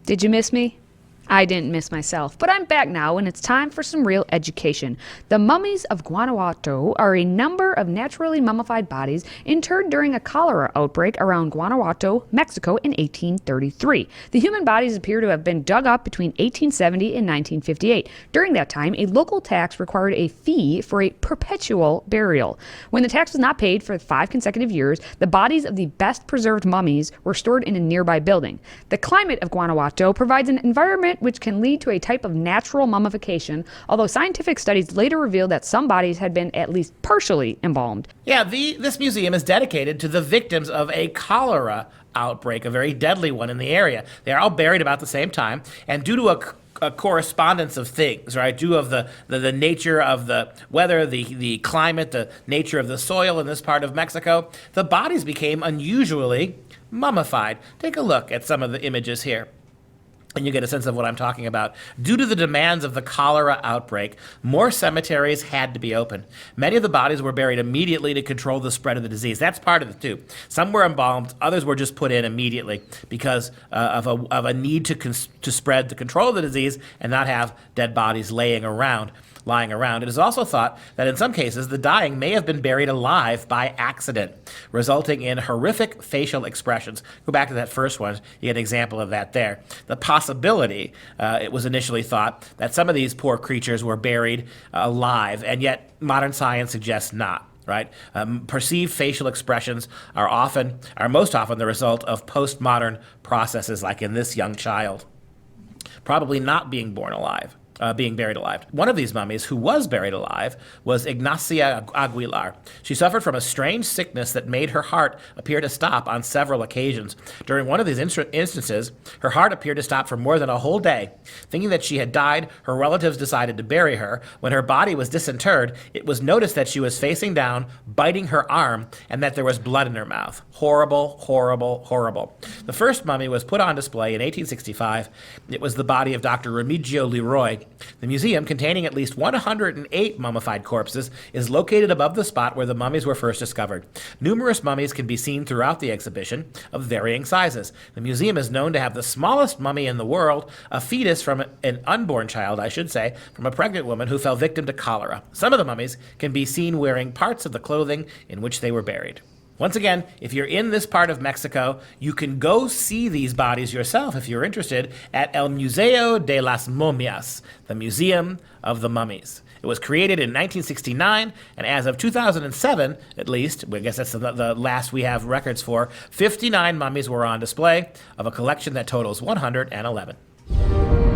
Did you miss me? I didn't miss myself, but I'm back now and it's time for some real education. The mummies of Guanajuato are a number of naturally mummified bodies interred during a cholera outbreak around Guanajuato, Mexico in 1833. The human bodies appear to have been dug up between 1870 and 1958. During that time, a local tax required a fee for a perpetual burial. When the tax was not paid for 5 consecutive years, the bodies of the best preserved mummies were stored in a nearby building. The climate of Guanajuato provides an environment which can lead to a type of natural mummification, although scientific studies later revealed that some bodies had been at least partially embalmed. Yeah, this museum is dedicated to the victims of a cholera outbreak, a very deadly one in the area. They are all buried about the same time, and due to a correspondence of things, right? Due of the nature of the weather, the climate, the nature of the soil in this part of Mexico, the bodies became unusually mummified. Take a look at some of the images here, and you get a sense of what I'm talking about. Due to the demands of the cholera outbreak, more cemeteries had to be opened. Many of the bodies were buried immediately to control the spread of the disease. That's part of it too. Some were embalmed, others were just put in immediately because of a need to spread the control of the disease and not have dead bodies lying around. It is also thought that in some cases the dying may have been buried alive by accident, resulting in horrific facial expressions. Go back to that first one, you get an example of that there. The possibility, it was initially thought, that some of these poor creatures were buried alive, and yet modern science suggests not. Right? Perceived facial expressions are most often the result of postmodern processes, like in this young child, probably not being buried alive. One of these mummies who was buried alive was Ignacia Aguilar. She suffered from a strange sickness that made her heart appear to stop on several occasions. During one of these instances, her heart appeared to stop for more than a whole day. Thinking that she had died, her relatives decided to bury her. When her body was disinterred, it was noticed that she was facing down, biting her arm, and that there was blood in her mouth. Horrible, horrible, horrible. The first mummy was put on display in 1865. It was the body of Dr. Remigio Leroy. The museum, containing at least 108 mummified corpses, is located above the spot where the mummies were first discovered. Numerous mummies can be seen throughout the exhibition of varying sizes. The museum is known to have the smallest mummy in the world, a fetus from an unborn child, from a pregnant woman who fell victim to cholera. Some of the mummies can be seen wearing parts of the clothing in which they were buried. Once again, if you're in this part of Mexico, you can go see these bodies yourself if you're interested at El Museo de las Momias, the Museum of the Mummies. It was created in 1969, and as of 2007, at least, I guess that's the last we have records for, 59 mummies were on display of a collection that totals 111.